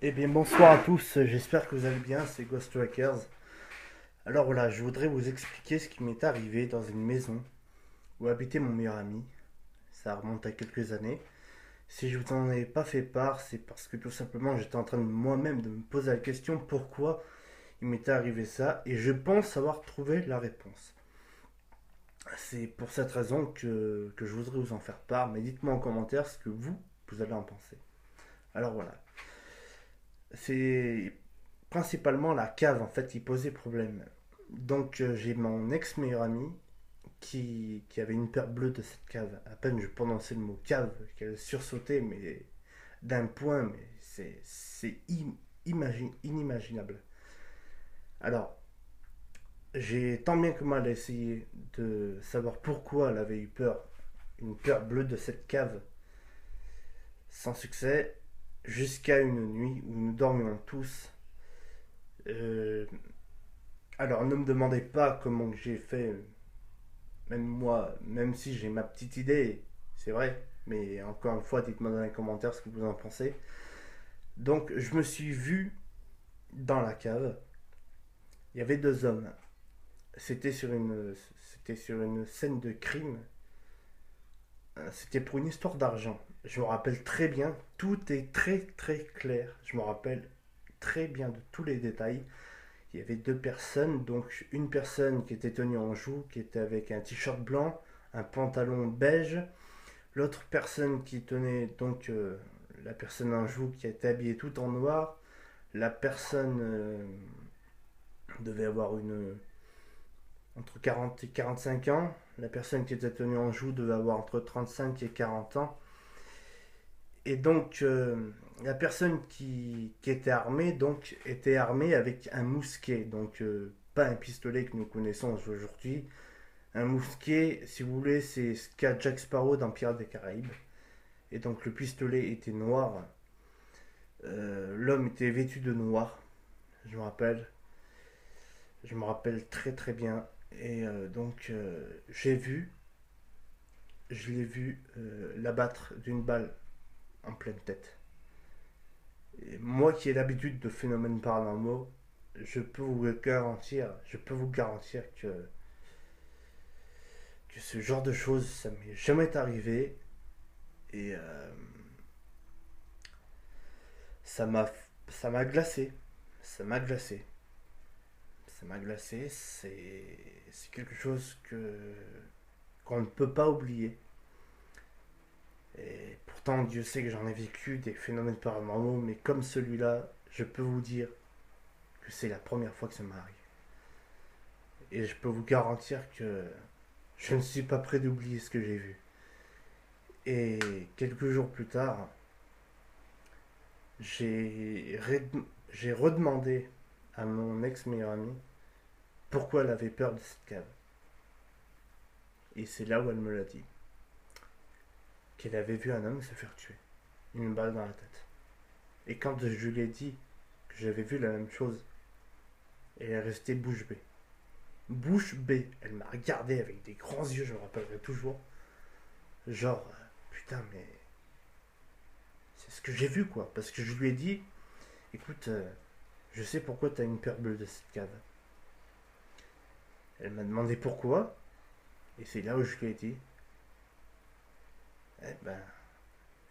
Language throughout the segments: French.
Eh bien bonsoir à tous, j'espère que vous allez bien, c'est Ghost Trackers. Alors voilà, je voudrais vous expliquer ce qui m'est arrivé dans une maison où habitait mon meilleur ami. Ça remonte à quelques années. Si je vous en ai pas fait part, c'est parce que tout simplement j'étais en train de moi-même de me poser la question pourquoi il m'était arrivé ça et je pense avoir trouvé la réponse. C'est pour cette raison que je voudrais vous en faire part, mais dites-moi en commentaire ce que vous allez en penser. Alors voilà, c'est principalement la cave en fait qui posait problème. Donc j'ai mon ex meilleur ami qui avait une paire bleue de cette cave. À peine je prononçais le mot cave qu'elle sursautait, mais d'un point, mais inimaginable. Alors j'ai tant bien que mal essayé de savoir pourquoi elle avait eu peur, une peur bleue de cette cave, sans succès, jusqu'à une nuit où nous dormions tous. Euh, alors ne me demandez pas comment j'ai fait. Même moi, même si j'ai ma petite idée, c'est vrai. Mais encore une fois, dites-moi dans les commentaires ce que vous en pensez. Donc, je me suis vu dans la cave. Il y avait deux hommes. C'était sur une scène de crime. C'était pour une histoire d'argent. Je me rappelle très bien. Tout est très très clair. Je me rappelle très bien de tous les détails. Il y avait deux personnes. Donc, une personne qui était tenue en joue, qui était avec un t-shirt blanc, un pantalon beige. L'autre personne qui tenait donc la personne en joue qui était habillée tout en noir, la personne devait avoir entre 40 et 45 ans, la personne qui était tenue en joue devait avoir entre 35 et 40 ans, et donc la personne qui était armée donc était armée avec un mousquet, donc pas un pistolet que nous connaissons aujourd'hui. Un mousquet, si vous voulez, c'est ce qu'a Jack Sparrow dans Pirates des Caraïbes. Et donc le pistolet était noir. L'homme était vêtu de noir, je me rappelle. Je me rappelle très très bien. Et je l'ai vu l'abattre d'une balle en pleine tête. Et moi qui ai l'habitude de phénomènes paranormaux, je peux vous garantir que ce genre de choses, ça m'est jamais arrivé. Et ça m'a ça m'a glacé. Ça m'a glacé. Ça m'a glacé. C'est quelque chose qu'on ne peut pas oublier. Et pourtant, Dieu sait que j'en ai vécu des phénomènes paranormaux, mais comme celui-là, je peux vous dire que c'est la première fois que ça m'arrive. Et je peux vous garantir que je ne suis pas prêt d'oublier ce que j'ai vu. Et quelques jours plus tard, j'ai j'ai redemandé à mon ex-meilleur ami pourquoi elle avait peur de cette cave. Et c'est là où elle me l'a dit. Qu'elle avait vu un homme se faire tuer. Une balle dans la tête. Et quand je lui ai dit que j'avais vu la même chose, elle est restée bouche bée. Bouche bée. Elle m'a regardé avec des grands yeux, je me rappellerai toujours. Genre, putain, mais c'est ce que j'ai vu, quoi. Parce que je lui ai dit, écoute, je sais pourquoi t'as une peur bleue de cette cave. Elle m'a demandé pourquoi, et c'est là où je lui ai dit, eh ben,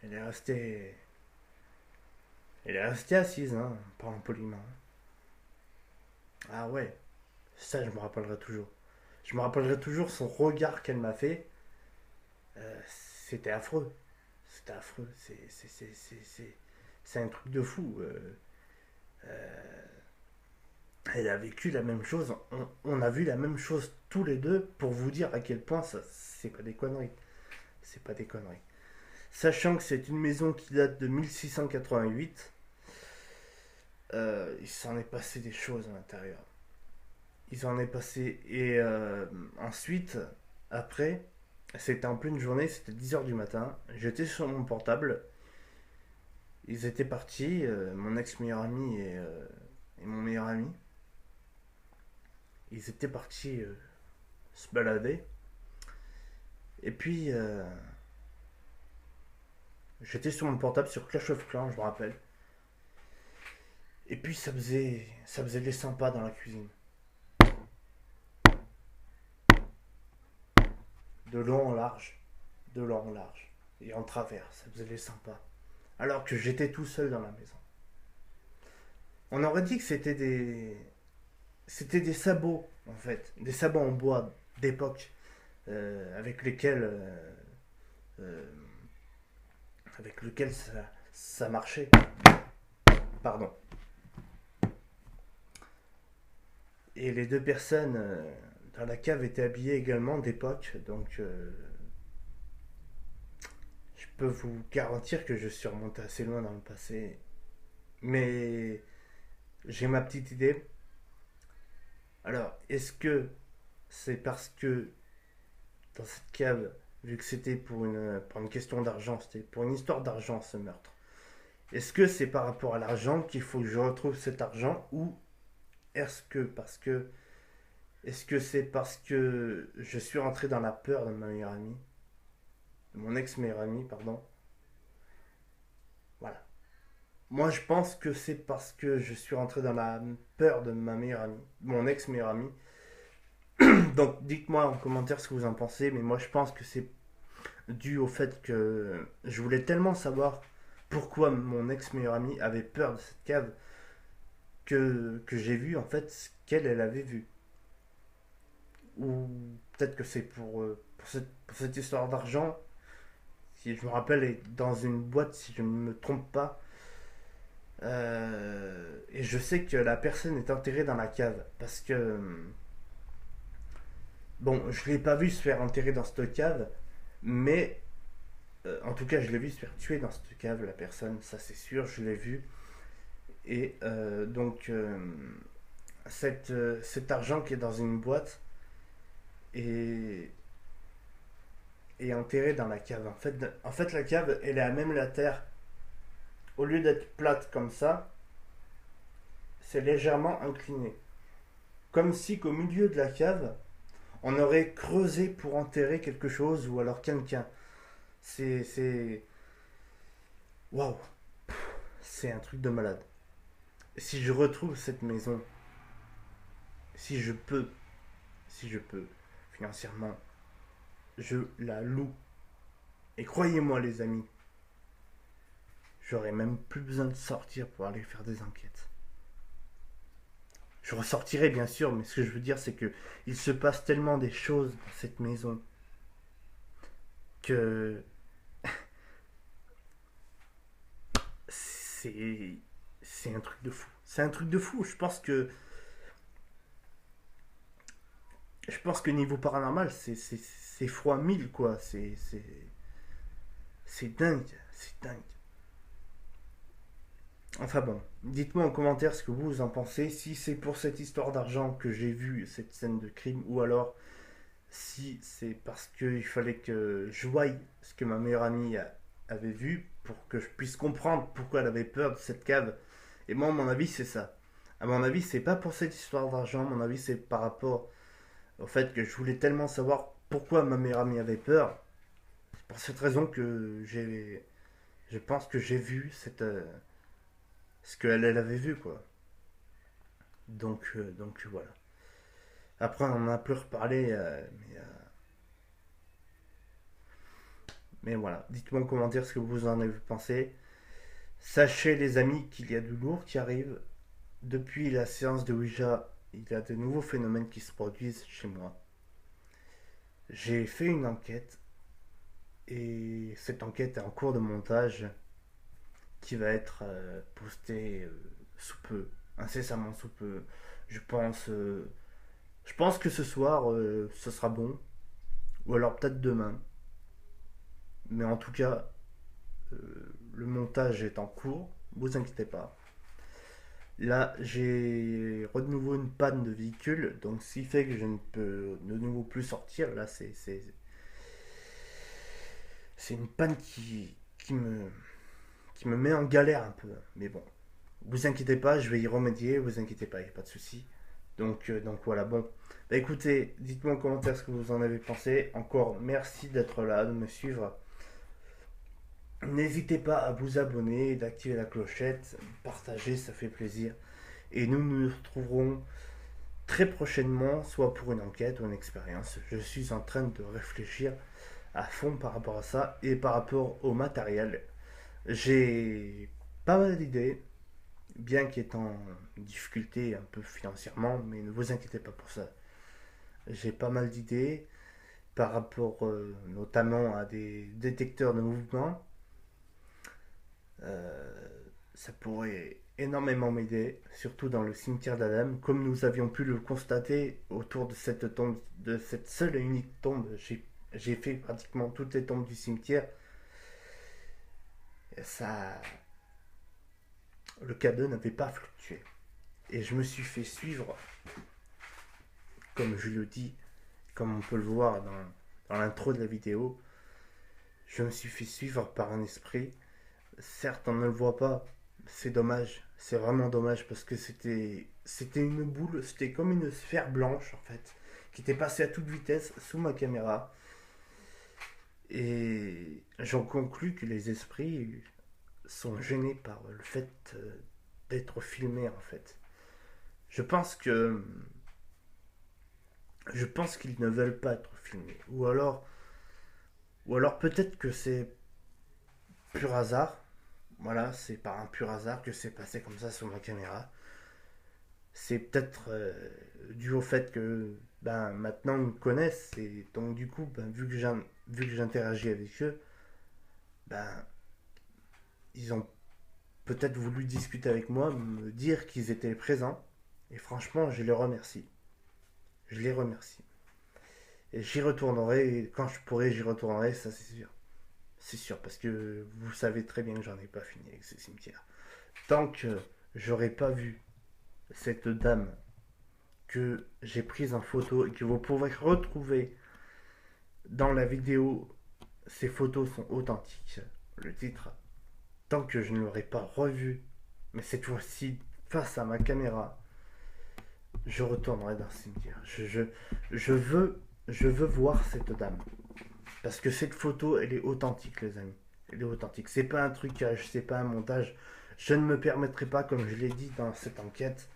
elle est restée, elle est restée assise, hein, parlant poliment. Ah ouais, ça je me rappellerai toujours. Je me rappellerai toujours son regard qu'elle m'a fait. C'était affreux. C'était affreux. C'est un truc de fou. Elle a vécu la même chose. On a vu la même chose tous les deux pour vous dire à quel point ça, c'est pas des conneries. C'est pas des conneries. Sachant que c'est une maison qui date de 1688, il s'en est passé des choses à l'intérieur. Il s'en est passé. Et ensuite, après, c'était en pleine journée, c'était 10 heures du matin. J'étais sur mon portable. Ils étaient partis, mon ex-meilleur ami et mon meilleur ami. Ils étaient partis se balader. Et puis, j'étais sur mon portable sur Clash of Clans, je me rappelle. Et puis ça faisait les sympas dans la cuisine. De long en large, de long en large. Et en travers, ça faisait les sympas. Alors que j'étais tout seul dans la maison. On aurait dit que c'était des sabots, en fait. Des sabots en bois d'époque. Avec lesquels euh, avec lequel ça marchait. Pardon. Et les deux personnes dans la cave étaient habillées également d'époque, donc je peux vous garantir que je suis remonté assez loin dans le passé. Mais j'ai ma petite idée. Alors, est-ce que c'est parce que dans cette cave, vu que c'était pour une question d'argent, c'était pour une histoire d'argent ce meurtre, est-ce que c'est par rapport à l'argent qu'il faut que je retrouve cet argent ou est-ce que c'est parce que je suis rentré dans la peur de ma meilleure amie, de mon ex-meilleure amie, pardon. Voilà. Moi, je pense que c'est parce que je suis rentré dans la peur de ma meilleure amie, mon ex-meilleure amie. Donc, dites-moi en commentaire ce que vous en pensez, mais moi, je pense que c'est dû au fait que je voulais tellement savoir pourquoi mon ex-meilleure amie avait peur de cette cave que j'ai vu en fait ce qu'elle elle avait vu. Ou peut-être que c'est pour cette histoire d'argent, si je me rappelle, est dans une boîte, si je ne me trompe pas. Et je sais que la personne est enterrée dans la cave. Parce que, bon, je ne l'ai pas vu se faire enterrer dans cette cave, mais en tout cas, je l'ai vu se faire tuer dans cette cave, la personne, ça c'est sûr, je l'ai vu. Et cet argent qui est dans une boîte est, est enterré dans la cave. En fait, la cave, elle est à même la terre. Au lieu d'être plate comme ça, c'est légèrement incliné. Comme si qu'au milieu de la cave, on aurait creusé pour enterrer quelque chose ou alors quelqu'un. C'est. Waouh! C'est un truc de malade. Si je retrouve cette maison, si je peux, si je peux, financièrement, je la loue. Et croyez-moi, les amis, j'aurais même plus besoin de sortir pour aller faire des enquêtes. Je ressortirai bien sûr, mais ce que je veux dire, c'est que il se passe tellement des choses dans cette maison que c'est c'est un truc de fou. C'est un truc de fou. Je pense que niveau paranormal, c'est fois 1000 quoi. C'est dingue, c'est dingue. Enfin bon, dites-moi en commentaire ce que vous en pensez. Si c'est pour cette histoire d'argent que j'ai vu cette scène de crime, ou alors si c'est parce qu'il fallait que je voie ce que ma meilleure amie avait vu pour que je puisse comprendre pourquoi elle avait peur de cette cave. Et moi, à mon avis, c'est ça. À mon avis, c'est pas pour cette histoire d'argent. À mon avis, c'est par rapport au fait que je voulais tellement savoir pourquoi ma meilleure amie avait peur. C'est pour cette raison que je pense que j'ai vu ce qu'elle elle avait vu, quoi. Donc voilà. Après, on en a plus reparlé, mais voilà. Dites-moi en commentaire ce que vous en avez pensé. Sachez, les amis, qu'il y a du lourd qui arrive. Depuis la séance de Ouija, il y a de nouveaux phénomènes qui se produisent chez moi. J'ai fait une enquête et cette enquête est en cours de montage qui va être postée sous peu, incessamment sous peu. Je pense, euh, je pense que ce soir, ce sera bon, ou alors peut-être demain. Mais en tout cas, le montage est en cours, vous inquiétez pas. Là, j'ai de nouveau une panne de véhicule, donc ce qui fait que je ne peux de nouveau plus sortir. Là, c'est une panne qui me met en galère un peu. Mais bon, vous inquiétez pas, je vais y remédier, vous inquiétez pas, il n'y a pas de souci. Donc voilà, bon. Bah écoutez, dites-moi en commentaire ce que vous en avez pensé. Encore merci d'être là, de me suivre. N'hésitez pas à vous abonner, d'activer la clochette, partager, ça fait plaisir. Et nous nous retrouverons très prochainement, soit pour une enquête ou une expérience. Je suis en train de réfléchir à fond par rapport à ça et par rapport au matériel. J'ai pas mal d'idées, bien qu'étant en difficulté un peu financièrement, mais ne vous inquiétez pas pour ça. J'ai pas mal d'idées par rapport notamment à des détecteurs de mouvement. Euh, Ça pourrait énormément m'aider, surtout dans le cimetière d'Adam. Comme nous avions pu le constater autour de cette tombe, de cette seule et unique tombe, j'ai fait pratiquement toutes les tombes du cimetière. Et ça, le cadeau n'avait pas fluctué. Et je me suis fait suivre, comme je le dis, comme on peut le voir dans l'intro de la vidéo, je me suis fait suivre par un esprit. Certes, on ne le voit pas, c'est dommage, c'est vraiment dommage parce que c'était une boule, c'était comme une sphère blanche en fait, qui était passée à toute vitesse sous ma caméra. Et j'en conclus que les esprits sont gênés par le fait d'être filmés en fait. Je pense que je pense qu'ils ne veulent pas être filmés, ou alors peut-être que c'est pur hasard. Voilà, c'est par un pur hasard que c'est passé comme ça sur ma caméra. C'est peut-être dû au fait que ben, maintenant ils me connaissent et donc du coup ben, vu que j'interagis avec eux, ben, ils ont peut-être voulu discuter avec moi, me dire qu'ils étaient présents et franchement je les remercie. Je les remercie. Et j'y retournerai et quand je pourrai j'y retournerai, ça c'est sûr. C'est sûr parce que vous savez très bien que j'en ai pas fini avec ce cimetière. Tant que j'aurais pas vu cette dame que j'ai prise en photo et que vous pourrez retrouver dans la vidéo, ces photos sont authentiques. Le titre, tant que je ne l'aurai pas revu, mais cette fois-ci face à ma caméra, je retournerai dans le cimetière. Je veux, je veux voir cette dame. Parce que cette photo, elle est authentique, les amis. Elle est authentique. C'est pas un trucage, c'est pas un montage. Je ne me permettrai pas, comme je l'ai dit dans cette enquête,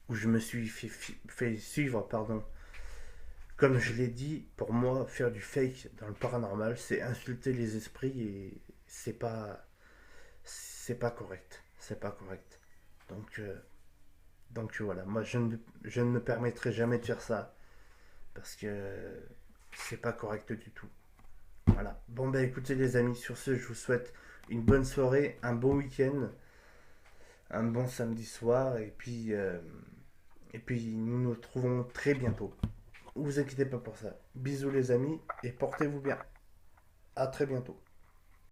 où je me suis fait suivre, pardon. Comme je l'ai dit, pour moi, faire du fake dans le paranormal, c'est insulter les esprits et c'est pas correct. C'est pas correct. Donc, euh, donc voilà, moi je ne me permettrai jamais de faire ça parce que c'est pas correct du tout. Voilà. Bon ben écoutez les amis, sur ce, je vous souhaite une bonne soirée, un bon week-end, un bon samedi soir et puis nous nous retrouvons très bientôt. Ne vous inquiétez pas pour ça. Bisous les amis et portez-vous bien. À très bientôt.